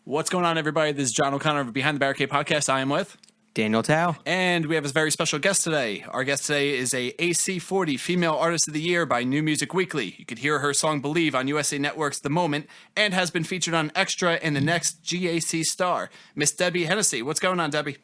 What's going on, everybody? This is John O'Connor of Behind the Barricade Podcast. I am with Daniel Tao. And we have a very special guest today. Our guest today is a AC40 Female Artist of the Year by New Music Weekly. You could hear her song Believe on USA Network's The Moment and has been featured on Extra and the next GAC Star. Miss Debbie Hennessey. What's going on, Debbie?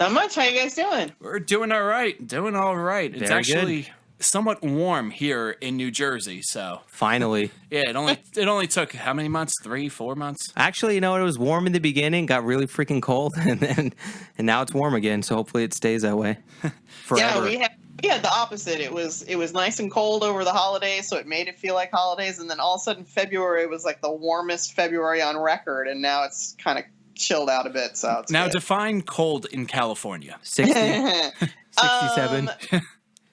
Not much. How you guys doing? We're doing all right. It's Very actually good. Somewhat warm here in New Jersey, so Finally. yeah, it only took how many months? 3-4 months? Actually, it was warm in the beginning, got really freaking cold, and now it's warm again. So hopefully it stays that way forever. Yeah, we had the opposite. It was nice and cold over the holidays, so it made it feel like holidays. And then all of a sudden, February was like the warmest February on record, and now it's kind of chilled out a bit. So it's Now good. Define cold in California. 60, 67.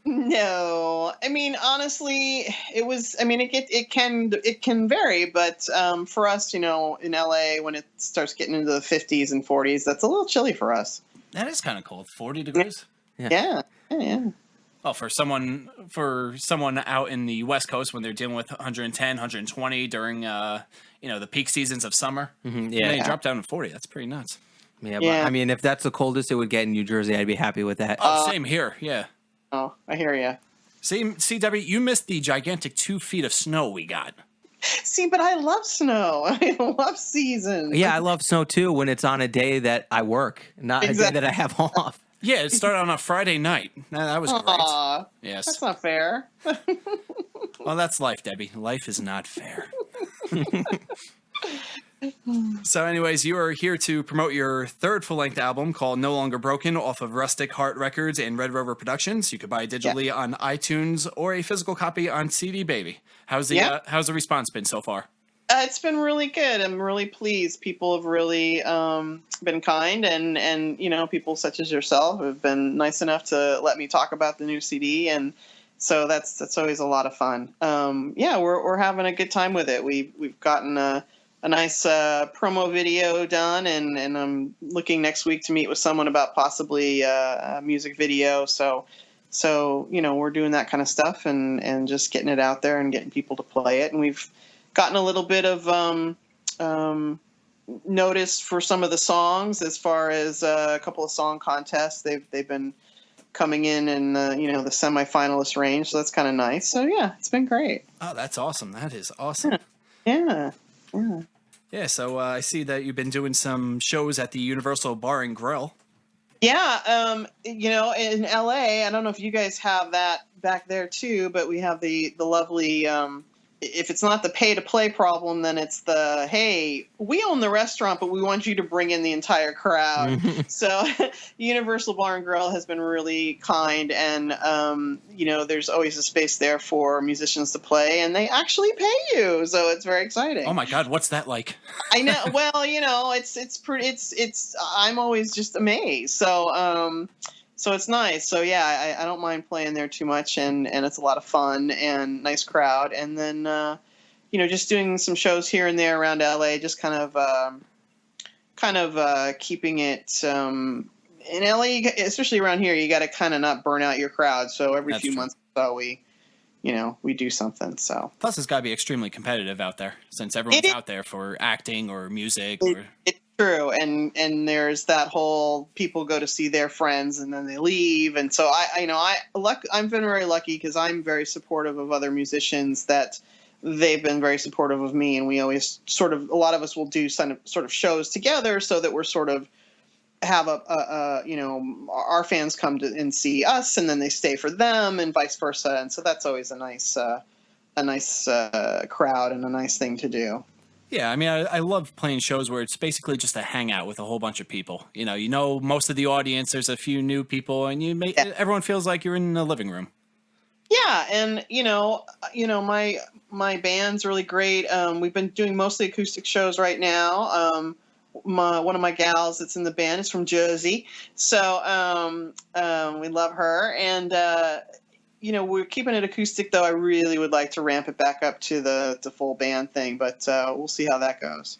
No, I mean honestly, it was. I mean, it can vary, but for us, in LA, when it starts getting into the 50s and 40s, that's a little chilly for us. That is kind of cold. 40 degrees. Yeah. Oh, for someone out in the West Coast when they're dealing with 110, 120 during the peak seasons of summer. Mm-hmm, Yeah, you drop down to 40. That's pretty nuts. Yeah, but I mean, if that's the coldest it would get in New Jersey, I'd be happy with that. Oh, same here. Yeah. Oh, I hear you. See, Debbie, you missed the gigantic 2 feet of snow we got. See, but I love snow. I love seasons. Yeah, I love snow too when it's on a day that I work, not a day that I have off. Yeah, it started on a Friday night. That was great. Aw, Yes. that's not fair. Well, that's life, Debbie. Life is not fair. So anyways, you are here to promote your third full-length album called No Longer Broken off of Rustic Heart Records and Red Rover Productions. You could buy it digitally on iTunes or a physical copy on CD Baby. How's the response been so far? It's been really good. I'm really pleased. People have really been kind, and people such as yourself have been nice enough to let me talk about the new CD, and so that's always a lot of fun. We're having a good time with it. We've gotten a nice promo video done, and I'm looking next week to meet with someone about possibly a music video. So we're doing that kind of stuff and just getting it out there and getting people to play it. And we've gotten a little bit of notice for some of the songs as far as a couple of song contests. They've been coming in the semifinalist range. So that's kind of nice. So yeah, it's been great. Oh, that's awesome. That is awesome. Yeah. Yeah, so I see that you've been doing some shows at the Universal Bar and Grill. Yeah, in LA, I don't know if you guys have that back there too, but we have the lovely, if it's not the pay to play problem, then it's the, hey, we own the restaurant, but we want you to bring in the entire crowd. So Universal Bar and Grill has been really kind, and, there's always a space there for musicians to play, and they actually pay you. So it's very exciting. Oh my God, what's that like? I know. Well, it's pretty, I'm always just amazed. So it's nice. So yeah, I don't mind playing there too much, and it's a lot of fun and nice crowd. And then, just doing some shows here and there around LA, just kind of keeping it, in LA, especially around here, you got to kind of not burn out your crowd. So every few months or so we do something. So plus it's got to be extremely competitive out there since everyone's out there for acting or music. It's true. And there's that whole people go to see their friends and then they leave. And so I've been very lucky because I'm very supportive of other musicians that they've been very supportive of me. And we always a lot of us will do sort of shows together so that we're sort of have our fans come to and see us, and then they stay for them, and vice versa. And so that's always a nice crowd and a nice thing to do. Yeah, I mean, I love playing shows where it's basically just a hangout with a whole bunch of people. Most of the audience. There's a few new people, and everyone feels like you're in the living room. Yeah, and my band's really great. We've been doing mostly acoustic shows right now. One of my gals that's in the band is from Jersey, so we love her, and we're keeping it acoustic, though I really would like to ramp it back up to the full band thing, but we'll see how that goes.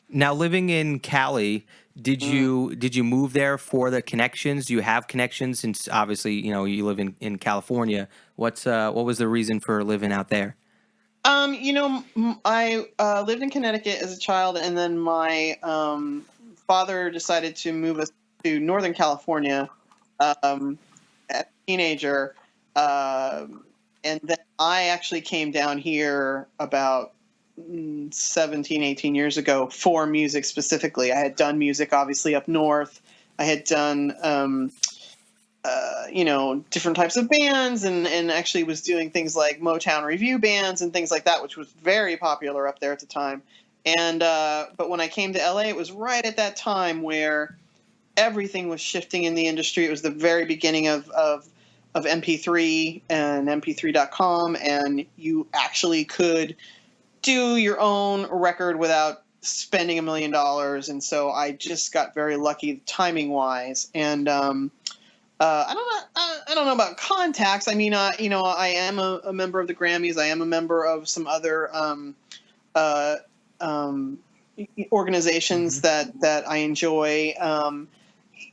Now, living in Cali, did you move there for the connections? Do you have connections since obviously you live in California? What was the reason for living out there? I lived in Connecticut as a child, and then my father decided to move us to Northern California as a teenager. And then I actually came down here about 17, 18 years ago for music specifically. I had done music, obviously, up north. I had done different types of bands and actually was doing things like Motown review bands and things like that, which was very popular up there at the time. And but when I came to LA, it was right at that time where everything was shifting in the industry. It was the very beginning of MP3 and MP3.com, and you actually could do your own record without spending $1 million. And so I just got very lucky timing wise. And I don't know about contacts. I mean, I am a member of the Grammys. I am a member of some other organizations that I enjoy.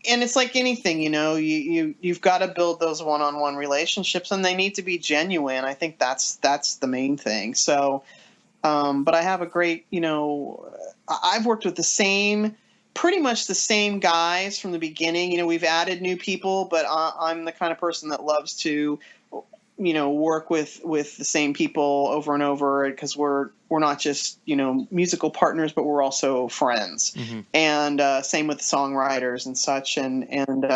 And it's like anything, you've got to build those one-on-one relationships, and they need to be genuine. I think that's the main thing. So, but I have a great, I've worked with pretty much the same guys from the beginning. We've added new people, but I'm the kind of person that loves to, work with the same people over and over, because we're not just, musical partners, but we're also friends. Mm-hmm. And same with songwriters and such. And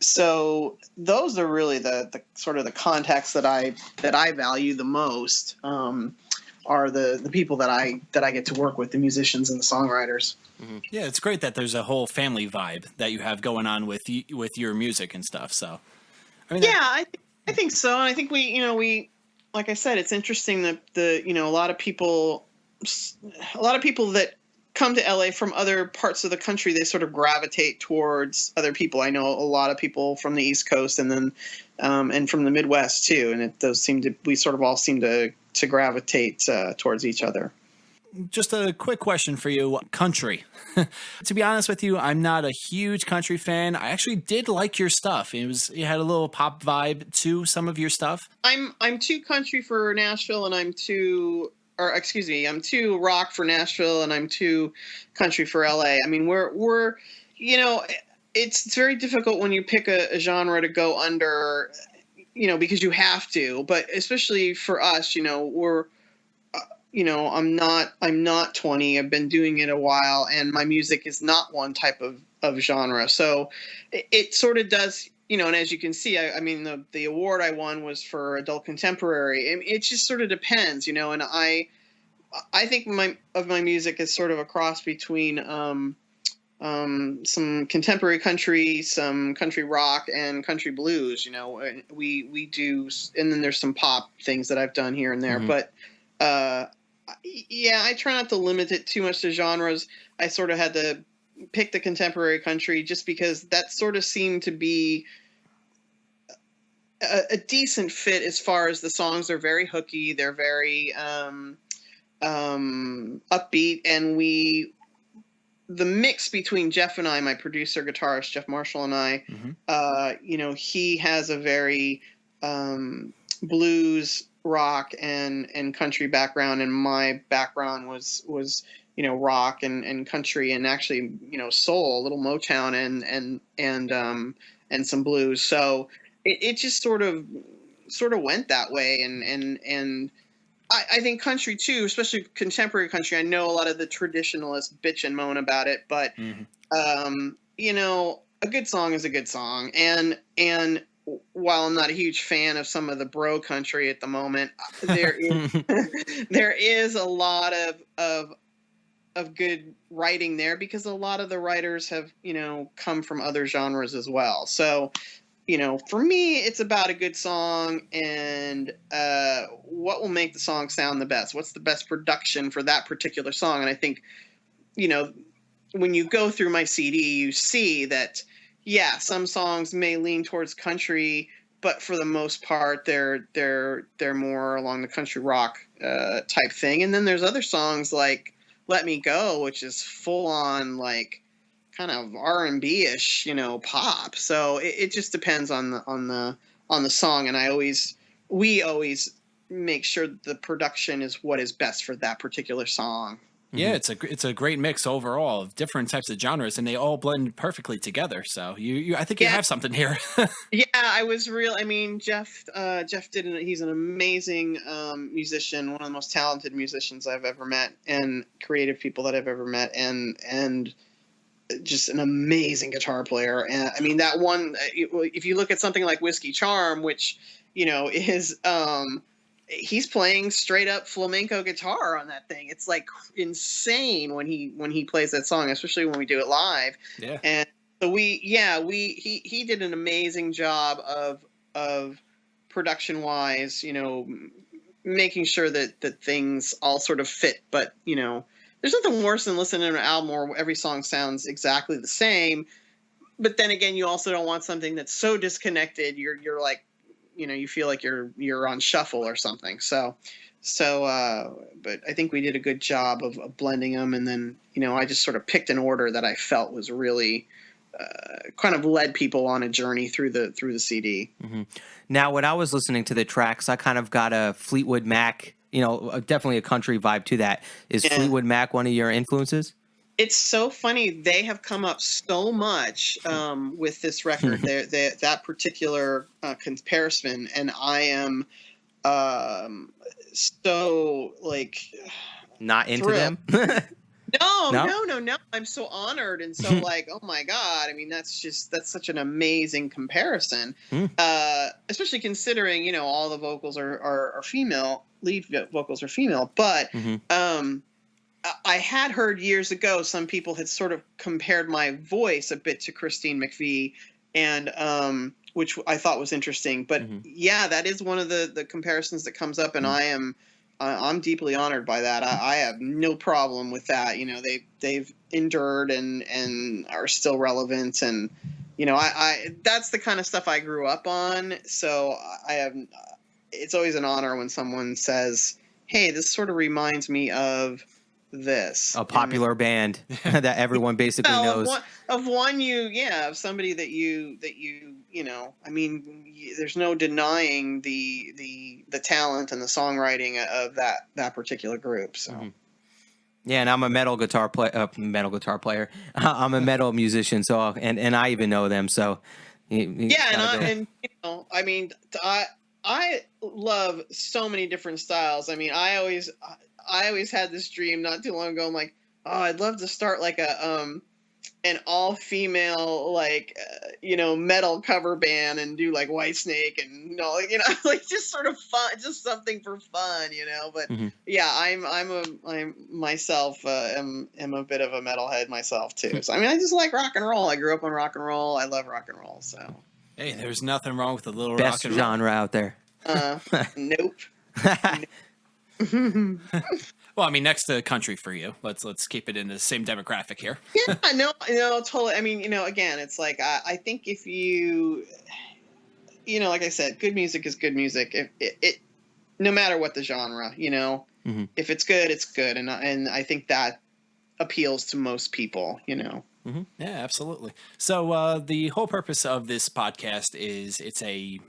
so those are really the sort of the contacts that I value the most, are the people that I get to work with, the musicians and the songwriters. Mm-hmm. Yeah, it's great that there's a whole family vibe that you have going on with your music and stuff. So, I mean, I think so. And I think we, like I said, it's interesting that a lot of people that come to LA from other parts of the country, they sort of gravitate towards other people. I know a lot of people from the East Coast and then, and from the Midwest too. And we sort of all seem to gravitate towards each other. Just a quick question for you. Country. To be honest with you, I'm not a huge country fan. I actually did like your stuff. It had a little pop vibe to some of your stuff. I'm too country for Nashville, and I'm too rock for Nashville, and I'm too country for LA. I mean, we're it's very difficult when you pick a genre to go under, because you have to. But especially for us, we're I'm not 20. I've been doing it a while, and my music is not one type of genre. So it sort of does, and as you can see, I mean, the award I won was for adult contemporary. It just sort of depends, and I think my music is sort of a cross between some contemporary country, some country rock, and country blues. We do, and then there's some pop things that I've done here and there, but I try not to limit it too much to genres. I sort of had to pick the contemporary country just because that sort of seemed to be a decent fit as far as the songs are very hooky. They're very upbeat, and the mix between Jeff and I, my producer, guitarist Jeff Marshall, and I, he has a very blues, rock, and country background, and my background was rock and country, and actually soul, a little Motown, and some blues. So it just sort of went that way, and I think country too, especially contemporary country. I know a lot of the traditionalists bitch and moan about it, but a good song is a good song, and while I'm not a huge fan of some of the bro country at the moment, there is a lot of good writing there, because a lot of the writers have come from other genres as well. So for me, it's about a good song and what will make the song sound the best. What's the best production for that particular song? And I think when you go through my CD, you see that. Yeah, some songs may lean towards country, but for the most part, they're more along the country rock type thing. And then there's other songs like "Let Me Go," which is full on like kind of R&B-ish, pop. So it just depends on the song. And we always make sure the production is what is best for that particular song. Yeah, it's a great mix overall of different types of genres, and they all blend perfectly together. So I think you have something here. Yeah, I was real. I mean, Jeff he's an amazing musician, one of the most talented musicians I've ever met, and creative people that I've ever met, and just an amazing guitar player. And I mean, that one, if you look at something like Whiskey Charm, which, is, he's playing straight up flamenco guitar on that thing. It's like insane when he plays that song, especially when we do it live. Yeah. And so he did an amazing job of production wise, making sure that things all sort of fit. But, there's nothing worse than listening to an album where every song sounds exactly the same. But then again, you also don't want something that's so disconnected. You're like, you feel like you're on shuffle or something. So, but I think we did a good job of blending them. And then, I just sort of picked an order that I felt was really kind of led people on a journey through the CD. Mm-hmm. Now, when I was listening to the tracks, I kind of got a Fleetwood Mac, definitely a country vibe to that. Is Fleetwood Mac one of your influences? It's so funny. They have come up so much with this record, that particular comparison, and I am so like not into thrilled. them. No. I'm so honored and so like, oh my God. I mean, that's such an amazing comparison, especially considering all the vocals are female, lead vocals are female, but I had heard years ago some people had sort of compared my voice a bit to Christine McVie, and which I thought was interesting. But yeah, that is one of the comparisons that comes up, and I'm deeply honored by that. I have no problem with that. They've endured and are still relevant, and I that's the kind of stuff I grew up on. So it's always an honor when someone says, "Hey, this sort of reminds me of this." A popular band that everyone basically knows. Of somebody that you I mean, there's no denying the talent and the songwriting of that particular group. So yeah, and I'm a metal guitar player. I'm a metal musician, so and I even know them. So I mean, I love so many different styles. I mean, I always had this dream not too long ago. I'm like, oh, I'd love to start like an all-female metal cover band and do like Whitesnake and like just sort of fun, just something for fun, But yeah, I'm myself am a bit of a metalhead myself too. So I mean, I just like rock and roll. I grew up on rock and roll. I love rock and roll. So hey, there's nothing wrong with a little best rock and genre roll. out there. Nope. Well, I mean, next to country for you. Let's keep it in the same demographic here. Yeah, no, totally. I mean, again, it's like I think if you, like I said, good music is good music. If it no matter what the genre, if it's good, it's good, and I think that appeals to most people, Yeah, absolutely. So the whole purpose of this podcast is it's a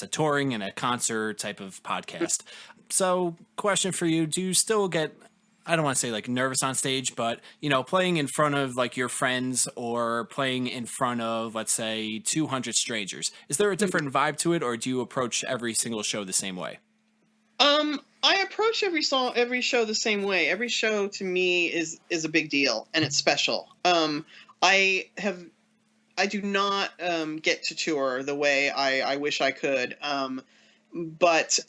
touring and a concert type of podcast. So question for you, do you still get, I don't want to say like nervous on stage, but playing in front of like your friends or playing in front of, let's say, 200 strangers, is there a different vibe to it, or do you approach every single show the same way? I approach every show the same way. Every show to me is a big deal and it's special. I do not get to tour the way I wish I could. But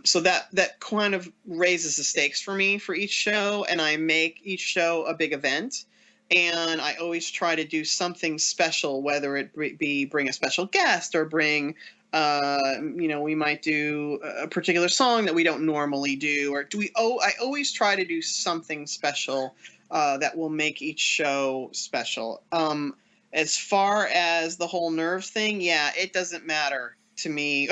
so that kind of raises the stakes for me for each show, and I make each show a big event. And I always try to do something special, whether it be bring a special guest or bring, we might do a particular song that we don't normally do, or I always try to do something special that will make each show special. As far as the whole nerves thing, yeah, it doesn't matter to me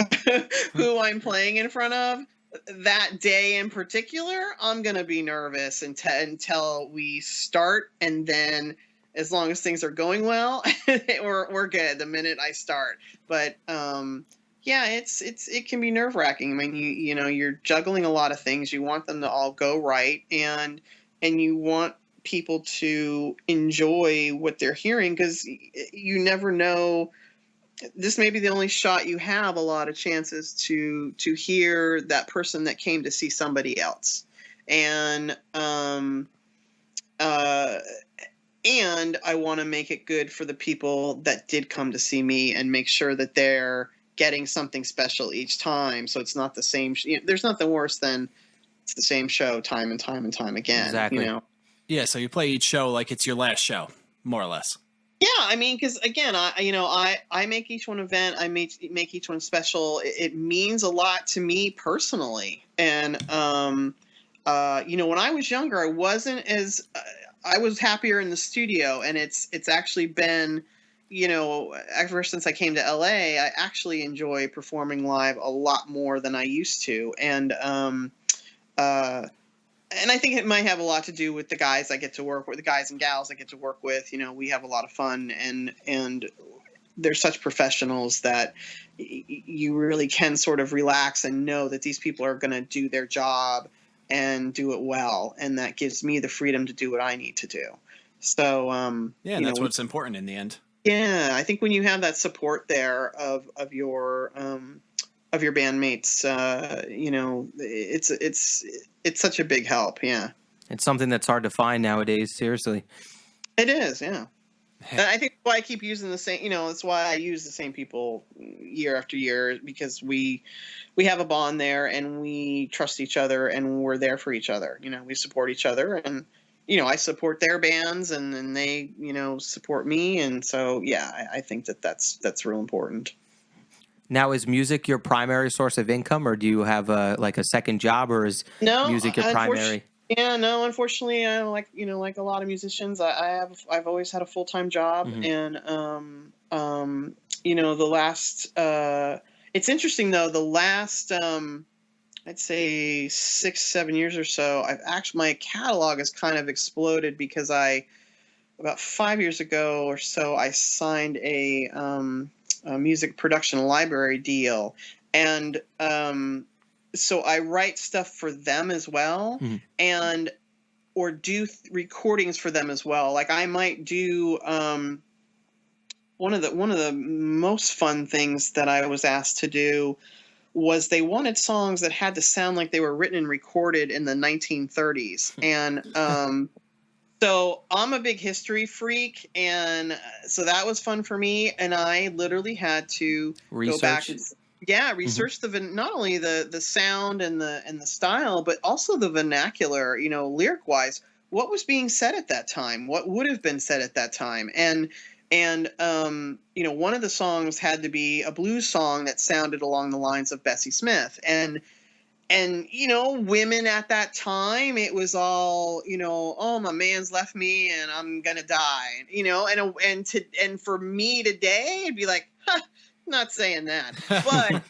who I'm playing in front of. That day in particular, I'm going to be nervous until we start, and then as long as things are going well, we're good the minute I start. But Yeah, it can be nerve-wracking. I mean, you know, you're juggling a lot of things. You want them to all go right, and you want people to enjoy what they're hearing, because you never know. This may be the only shot you have, a lot of chances to hear that person that came to see somebody else. And uh and I want to make it good for the people that did come to see me, and make sure that they're getting something special each time. So it's not the same. There's nothing worse than it's the same show time and time and time again. Exactly. You know. Yeah, so you play each show like it's your last show, more or less. Yeah, I mean, because again, I make each one event. I make each one special. It means a lot to me personally, and you know, when I was younger, I wasn't as I was happier in the studio, and it's actually been, you know, ever since I came to LA, I actually enjoy performing live a lot more than I used to, and I think it might have a lot to do with the guys I get to work with, the guys and gals I get to work with. You know, we have a lot of fun, and they're such professionals that you really can sort of relax and know that these people are going to do their job and do it well, and that gives me the freedom to do what I need to do. So Yeah, and that's what's important in the end. Yeah, I think when you have that support there of your bandmates, you know, it's such a big help. Yeah, It's something that's hard to find nowadays. Seriously. it is. Yeah. And I think that's why I keep using the same, you know, that's why I use the same people year after year, because we have a bond there, and we trust each other, and we're there for each other. You know, we support each other, and, you know, I support their bands, and they, you know, support me. And so, yeah, I think that's real important. Now, is music your primary source of income, or do you have like a second job, or is music your primary? Yeah, no, unfortunately, I like, you know, like a lot of musicians, I've always had a full-time job. Mm-hmm. And you know, the last it's interesting though, the last I'd say 6-7 years or so, my catalog has kind of exploded, because about 5 years ago or so, I signed a music production library deal, and so I write stuff for them as well, Mm-hmm. and or do recordings for them as well. Like I might do one of the most fun things that I was asked to do was, they wanted songs that had to sound like they were written and recorded in the 1930s, and so I'm a big history freak, and so that was fun for me. And I literally had to go back and research not only the sound and the style, but also the vernacular. You know, lyric wise, what was being said at that time, what would have been said at that time, and you know, one of the songs had to be a blues song that sounded along the lines of Bessie Smith, and, you know, women at that time, it was all, you know, oh, my man's left me and I'm going to die, you know, and for me today, it'd be like, huh, not saying that, but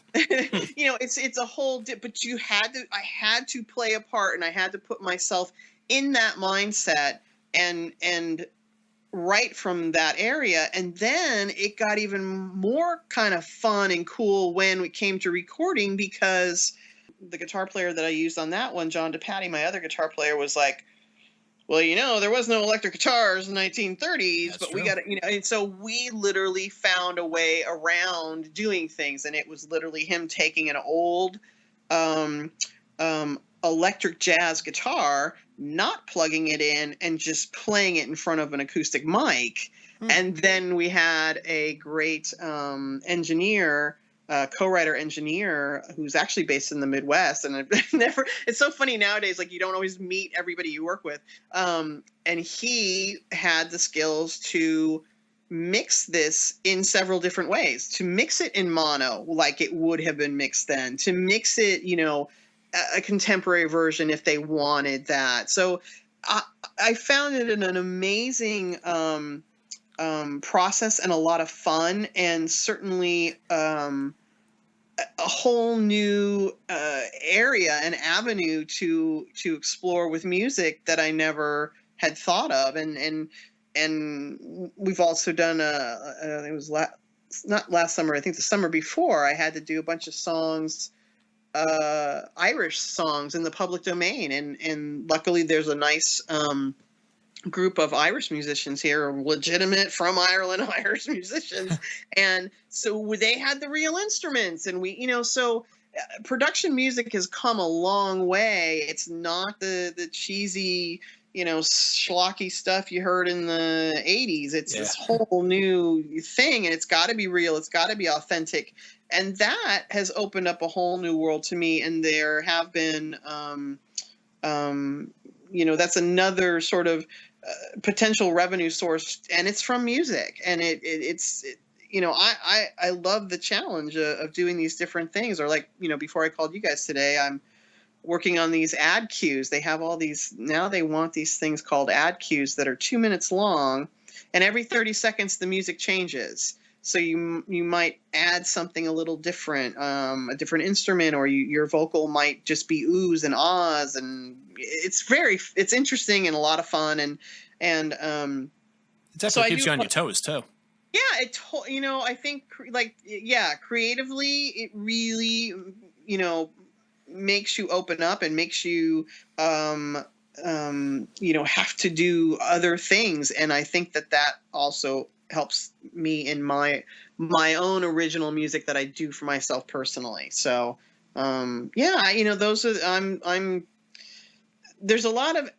you know, it's a whole, but I had to play a part, and I had to put myself in that mindset and write from that area. And then it got even more kind of fun and cool when it came to recording, because the guitar player that I used on that one, John DePatty, my other guitar player, was like, well, you know, there was no electric guitars in the 1930s, but we got to, you know, and so we literally found a way around doing things. And it was literally him taking an old electric jazz guitar, not plugging it in, and just playing it in front of an acoustic mic. And then we had a great engineer, co-writer engineer, who's actually based in the Midwest. And it's so funny nowadays, like you don't always meet everybody you work with. And he had the skills to mix this in several different ways, to mix it in mono, like it would have been mixed then, to mix it, you know, a contemporary version if they wanted that. So I found it an amazing process, and a lot of fun, and certainly a whole new area and avenue to explore with music that I never had thought of. And we've also done it was not last summer, I think the summer before, I had to do a bunch of songs, Irish songs in the public domain. And luckily there's a nice group of Irish musicians here, legitimate from Ireland Irish musicians. And so they had the real instruments, and we, so production music has come a long way. It's not the cheesy, schlocky stuff you heard in the 80s. It's this whole new thing, and it's got to be real. It's got to be authentic. And that has opened up a whole new world to me. And there have been, that's another sort of potential revenue source, and it's from music. And it's I love the challenge of doing these different things. Or like, before I called you guys today, I'm working on these ad cues. They have all these, now they want these things called ad cues that are 2 minutes long, and every 30 seconds the music changes. So you might add something a little different, a different instrument, or your vocal might just be oohs and ahs, and it's interesting and a lot of fun, and it definitely keeps you on your toes too. Yeah, I think creatively it really makes you open up and makes you have to do other things, and I think that also helps me in my own original music that I do for myself personally. So those are I'm there's a lot of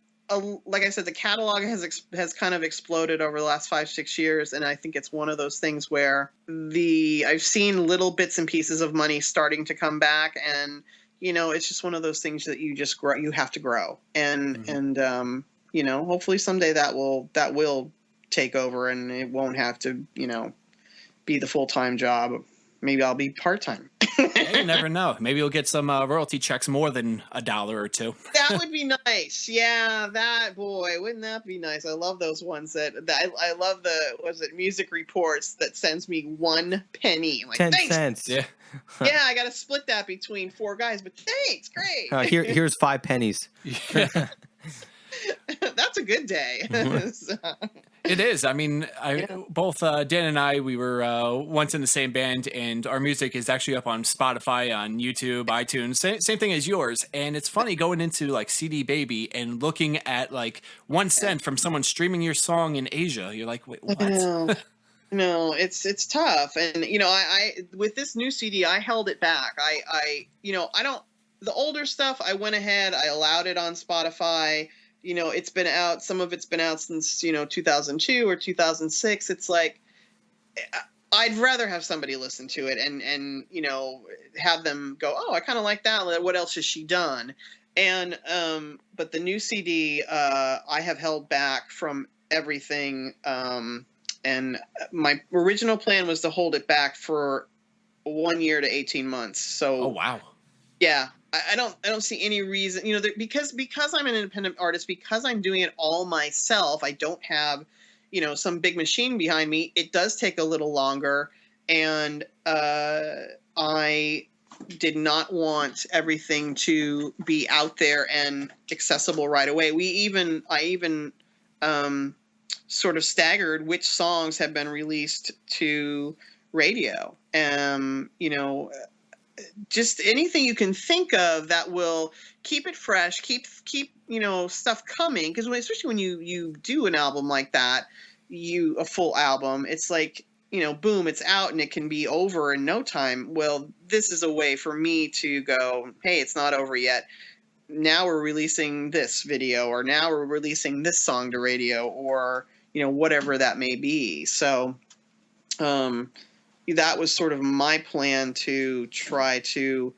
like I said, the catalog has kind of exploded over the last 5-6 years, and I think it's one of those things where I've seen little bits and pieces of money starting to come back, and it's just one of those things that you just grow. You have to grow, and hopefully someday that will take over, and it won't have to be the full-time job. Maybe I'll be part-time. You never know. Maybe you'll get some royalty checks more than $1 or $2. That would be nice. Yeah, wouldn't that be nice? I love those ones that I love music reports that sends me 1 penny. Like, 10 thanks. cents. Yeah, I got to split that between 4 guys, but thanks, great. Here's 5 pennies. Yeah. That's a good day. So. It is. I mean, both Dan and I, we were once in the same band, and our music is actually up on Spotify, on YouTube, iTunes, same thing as yours. And it's funny going into like CD Baby and looking at like 1 cent from someone streaming your song in Asia. You're like, wait, what? No, it's tough. And, I with this new CD, I held it back. The older stuff, I went ahead, I allowed it on Spotify. It's been out. Some of it's been out since, 2002 or 2006. It's like, I'd rather have somebody listen to it and have them go, oh, I kind of like that. What else has she done? And, but the new CD, I have held back from everything. And my original plan was to hold it back for 1 year to 18 months. So, oh, wow. Yeah. I don't see any reason, because I'm an independent artist, because I'm doing it all myself. I don't have, some big machine behind me. It does take a little longer, and I did not want everything to be out there and accessible right away. I even sort of staggered which songs have been released to radio. Just anything you can think of that will keep it fresh, keep stuff coming. Because especially when you do an album like that, a full album, it's like, boom, it's out and it can be over in no time. Well, this is a way for me to go, hey, it's not over yet. Now we're releasing this video, or now we're releasing this song to radio, or whatever that may be. So that was sort of my plan, to try to,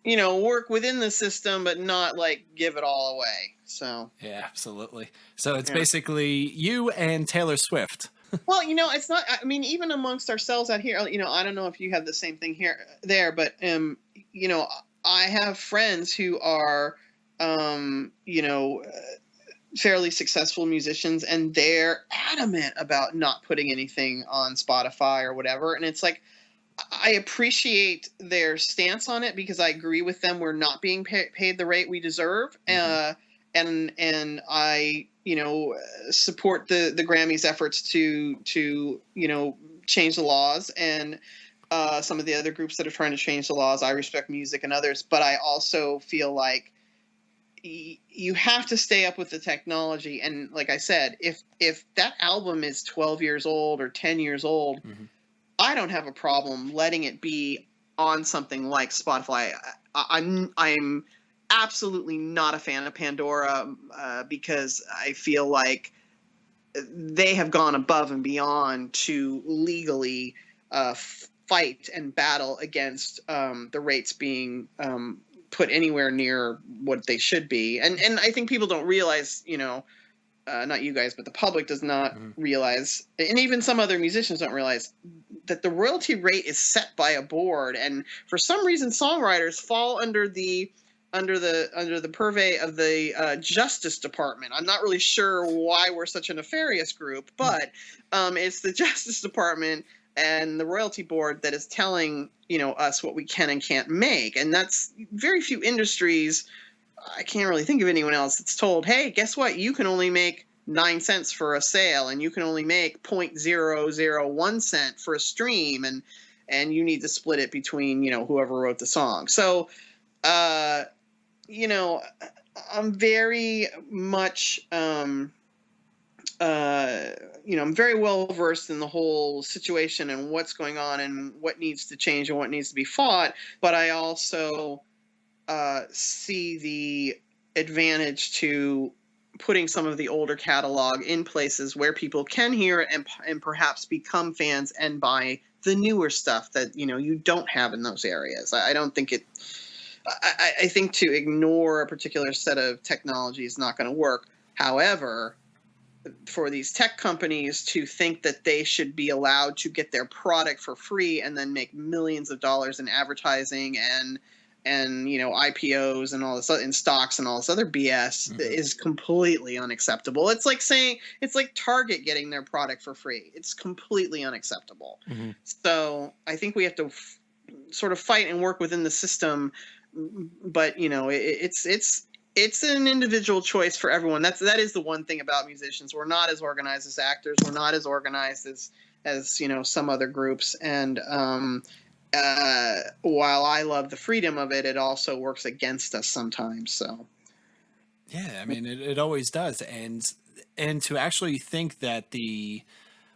work within the system, but not like give it all away. So yeah, absolutely. So it's basically you and Taylor Swift. Well, it's not. I mean, even amongst ourselves out here, I don't know if you have the same thing there, but I have friends who are, fairly successful musicians, and they're adamant about not putting anything on Spotify or whatever. And it's like, I appreciate their stance on it, because I agree with them. We're not being paid the rate we deserve. Mm-hmm. And I, support the Grammys efforts to change the laws, and some of the other groups that are trying to change the laws. I respect music and others, but I also feel like you have to stay up with the technology. And like I said, if that album is 12 years old or 10 years old, I don't have a problem letting it be on something like Spotify. I'm absolutely not a fan of Pandora because I feel like they have gone above and beyond to legally fight and battle against the rates being put anywhere near what they should be. And I think people don't realize, not you guys, but the public does not realize, and even some other musicians don't realize, that the royalty rate is set by a board. And for some reason, songwriters fall under the purvey of the Justice Department. I'm not really sure why we're such a nefarious group, but it's the Justice Department and the royalty board that is telling us what we can and can't make. And that's very few industries. I can't really think of anyone else that's told, hey, guess what? You can only make 9 cents for a sale, and you can only make 0.001 cent for a stream, and you need to split it between whoever wrote the song. So I'm very much I'm very well versed in the whole situation and what's going on and what needs to change and what needs to be fought, but I also see the advantage to putting some of the older catalog in places where people can hear it and perhaps become fans and buy the newer stuff that you don't have in those areas. I don't think it. I think to ignore a particular set of technology is not going to work. However, for these tech companies to think that they should be allowed to get their product for free and then make millions of dollars in advertising and IPOs and all this in stocks and all this other BS is completely unacceptable. It's like Target getting their product for free. It's completely unacceptable. So I think we have to sort of fight and work within the system, but it's an individual choice for everyone. That is the one thing about musicians. We're not as organized as actors. We're not as organized as some other groups. And while I love the freedom of it, it also works against us sometimes. So, yeah, I mean, it always does. And to actually think that the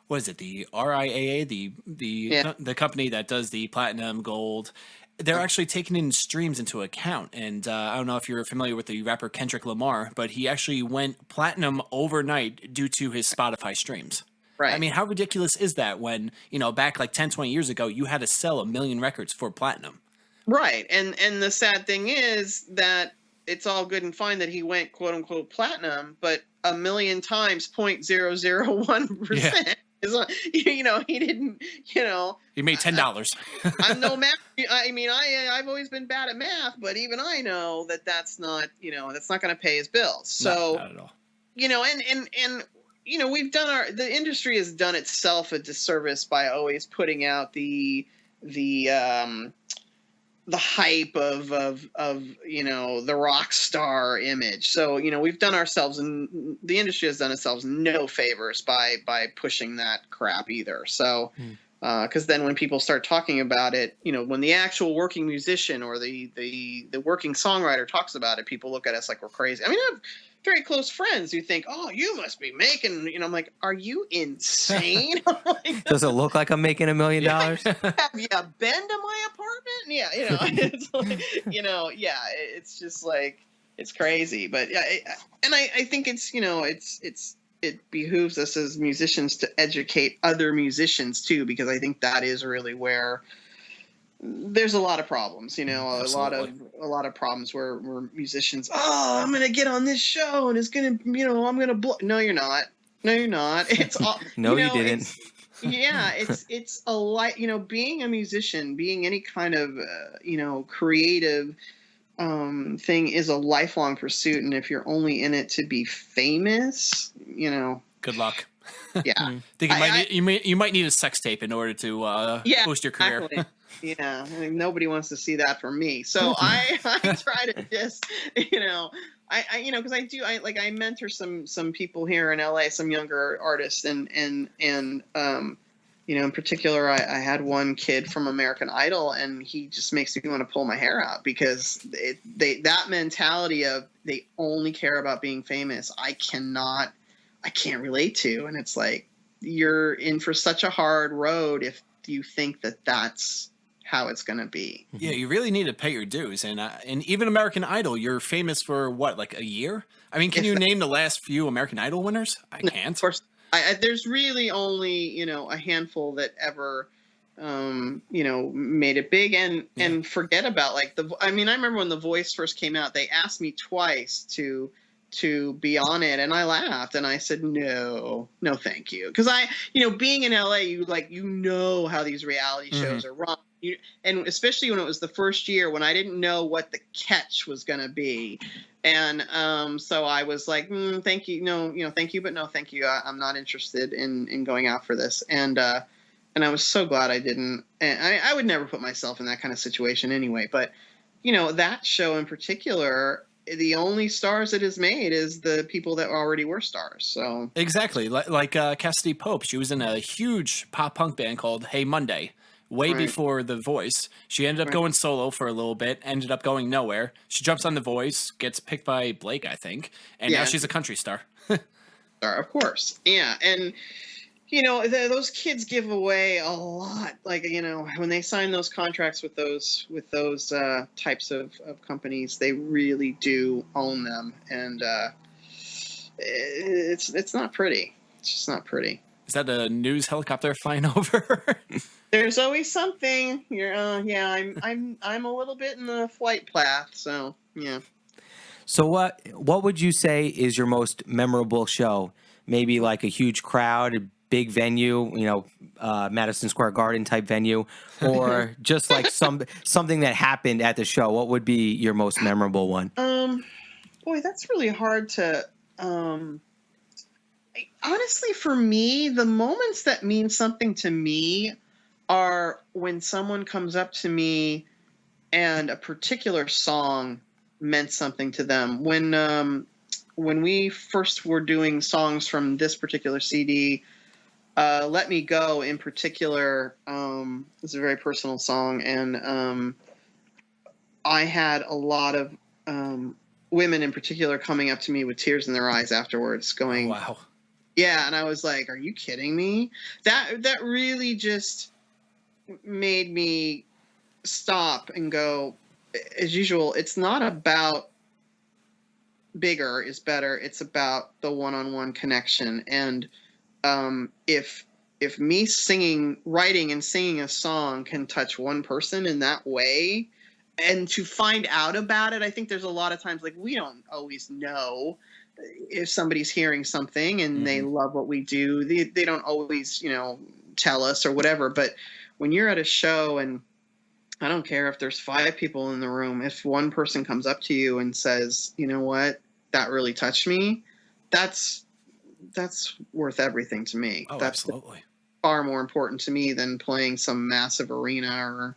RIAA, the company that does the platinum, gold, they're actually taking in streams into account. And I don't know if you're familiar with the rapper Kendrick Lamar, but he actually went platinum overnight due to his Spotify streams. Right. I mean, how ridiculous is that when, back like 10, 20 years ago, you had to sell 1 million records for platinum. Right. And the sad thing is that it's all good and fine that he went quote unquote platinum, but 1 million times 0.001% is, he didn't, He made $10. I'm no math. I mean, I've always been bad at math, but even I know that's not, that's not going to pay his bills. So, not at all. And we've done the industry has done itself a disservice by always putting out the hype of the Rockstar Image. So, we've done ourselves, and the industry has done itself no favors by pushing that crap either. So, because then when people start talking about it, when the actual working musician or the working songwriter talks about it, people look at us like we're crazy. I mean, I have very close friends who think, "Oh, you must be making," I'm like, "Are you insane?" Does it look like I'm making $1 million? Have you been to my apartment? Yeah, it's like, it's just like, it's crazy. But yeah, I think it's, it behooves us as musicians to educate other musicians too, because I think that is really where there's a lot of problems, Absolutely. a lot of problems where I'm going to get on this show and it's going to, I'm going to blow. No, you're not. It's all, No, you didn't. It's a lot, being a musician, being any kind of, creative thing is a lifelong pursuit. And if you're only in it to be famous, Good luck. Yeah. I think you might need a sex tape in order to boost your career. Exactly. Yeah, I mean, nobody wants to see that from me. So I try to just, because I mentor some people here in LA, some younger artists, and in particular, I had one kid from American Idol, and he just makes me want to pull my hair out because that mentality of they only care about being famous, I can't relate to. And it's like, you're in for such a hard road if you think that that's how it's going to be. Yeah, you really need to pay your dues. And even American Idol, you're famous for what, like a year? I mean, can you name the last few American Idol winners? I can't. Of course, there's really only, a handful that ever, made it big and forget about I remember when The Voice first came out, they asked me twice to be on it, and I laughed and I said no thank you, because being in LA, you how these reality shows are run, and especially when it was the first year when I didn't know what the catch was going to be, and so I was like, thank you, thank you, but no thank you, I'm not interested in going out for this, and I was so glad I didn't, and I would never put myself in that kind of situation anyway, but that show in particular, the only stars it has made is the people that already were stars. So exactly, like Cassidy Pope, she was in a huge pop punk band called Hey Monday, way before The Voice. She ended up going solo for a little bit, ended up going nowhere. She jumps on The Voice, gets picked by Blake, I think, and now she's a country star. Star, of course, yeah, and those kids give away a lot. When they sign those contracts with those types of companies, they really do own them, and it's not pretty. It's just not pretty. Is that a news helicopter flying over? There's always something. I'm a little bit in the flight path, so yeah. So what would you say is your most memorable show? Maybe like a huge crowd, a big venue, Madison Square Garden type venue, or just like something that happened at the show. What would be your most memorable one? Boy, that's really hard to. Honestly, for me, the moments that mean something to me are when someone comes up to me and a particular song meant something to them. When we first were doing songs from this particular CD, Let Me Go in particular is a very personal song, and I had a lot of women in particular coming up to me with tears in their eyes afterwards going, oh, wow. Yeah, and I was like, are you kidding me? That really just made me stop and go, as usual, it's not about bigger is better. It's about the one-on-one connection. And if me writing and singing a song can touch one person in that way, and to find out about it, I think there's a lot of times, we don't always know if somebody's hearing something and they love what we do. They don't always, tell us or whatever. But when you're at a show, and I don't care if there's 5 people in the room, if one person comes up to you and says, you know what, that really touched me, that's worth everything to me. Oh, that's absolutely. Far more important to me than playing some massive arena or,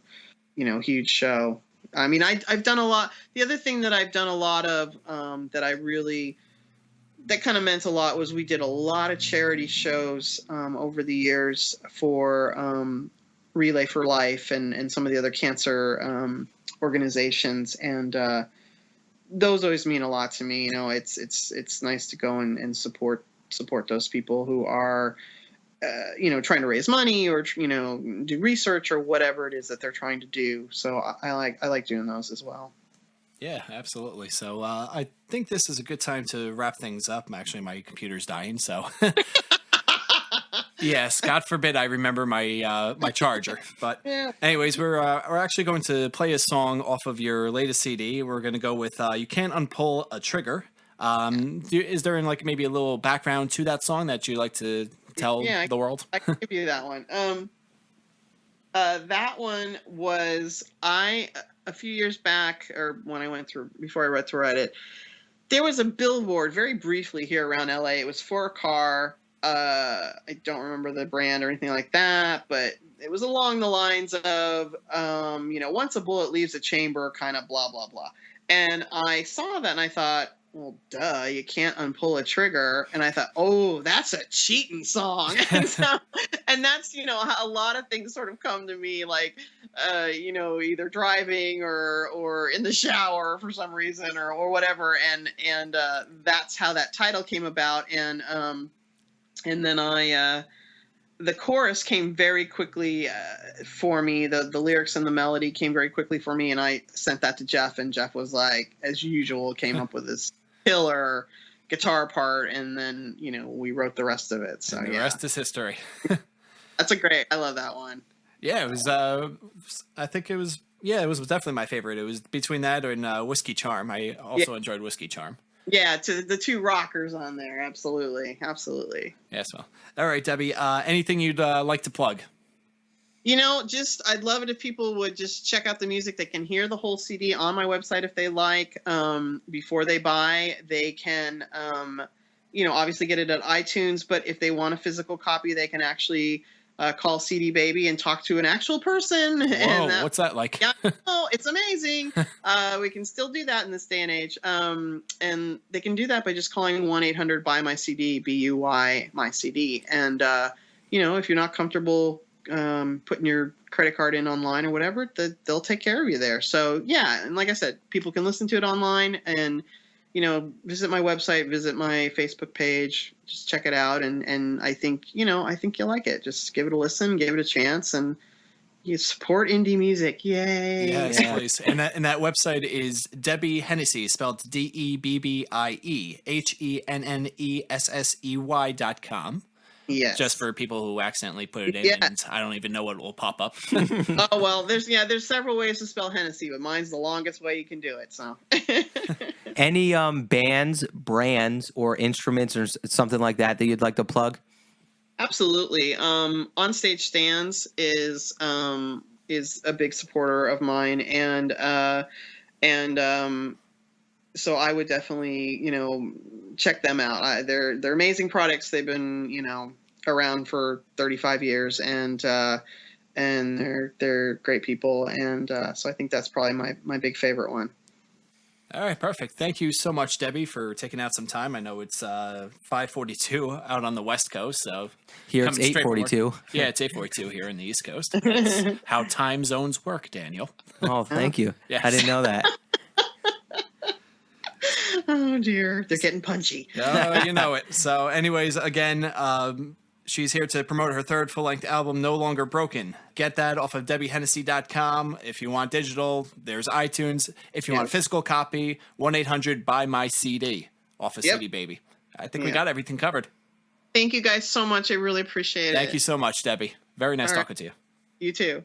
huge show. I mean, I've done a lot. The other thing that I've done a lot of that kind of meant a lot was we did a lot of charity shows over the years for Relay for Life and some of the other cancer organizations, and those always mean a lot to me. It's nice to go and support those people who are trying to raise money or do research or whatever it is that they're trying to do. So I like doing those as well. Yeah, absolutely. So I think this is a good time to wrap things up. Actually, my computer's dying, so yes, God forbid I remember my my charger. But anyways, we're actually going to play a song off of your latest CD. We're going to go with "You Can't Unpull a Trigger." Is there maybe a little background to that song that you'd like to tell the world? I can give you that one. That one was a few years back, or when I went through, before I read to write it, there was a billboard very briefly here around LA. It was for a car. I don't remember the brand or anything like that, but it was along the lines of, once a bullet leaves a chamber, kind of blah, blah, blah. And I saw that and I thought, well, duh, you can't unpull a trigger. And I thought, oh, that's a cheating song. And that's, how a lot of things sort of come to me, like, either driving or in the shower for some reason or whatever. And that's how that title came about. And then the chorus came very quickly for me. The lyrics and the melody came very quickly for me, and I sent that to Jeff, and Jeff was like, as usual, came up with this killer guitar part, and then we wrote the rest of it. So and the rest is history. I love that one. Yeah, it was. I think it was. Yeah, it was definitely my favorite. It was between that and Whiskey Charm. I also enjoyed Whiskey Charm. Yeah, to the two rockers on there. Absolutely. Yes, well. All right, Debbie. Anything you'd like to plug? I'd love it if people would just check out the music. They can hear the whole CD on my website if they like. Before they buy, they can, obviously get it at iTunes. But if they want a physical copy, they can actually call CD Baby and talk to an actual person. Whoa, and what's that like? Yeah, it's amazing. We can still do that in this day and age. And they can do that by just calling 1-800-BUY MY CD, BUY my CD. And, if you're not comfortable putting your credit card in online or whatever, they'll take care of you there. So, yeah. And like I said, people can listen to it online and, visit my website, visit my Facebook page, just check it out. And I think you'll like it. Just give it a listen, give it a chance, and you support indie music. Yay. Yes, please. And that website is Debbie Hennessey, spelled DEBBIE HENNESSEY.com. Yes. Just for people who accidentally put it in, and I don't even know what will pop up. Oh, well, there's several ways to spell Hennessy, but mine's the longest way you can do it. So, any bands, brands, or instruments or something like that you'd like to plug? Absolutely. Onstage Stands is a big supporter of mine, and so I would definitely check them out. They're amazing products. They've been around for 35 years, and they're great people, and so I think that's probably my big favorite one. All right, perfect. Thank you so much, Debbie, for taking out some time. I know it's 5:42 out on the West Coast, so here it's 8:42. Yeah, it's 8:42 here in the East Coast. That's how time zones work, Daniel. Oh, thank you. Yes. I didn't know that. Oh dear, they're getting punchy. Oh, you know it. So, anyways, again, she's here to promote her third full-length album, No Longer Broken. Get that off of DebbieHennessey.com. If you want digital, there's iTunes. If you want physical copy, 1-800-BUY MY CD off of CD Baby. I think we got everything covered. Thank you guys so much. I really appreciate it. Thank you so much, Debbie. Very nice talking to you. You too.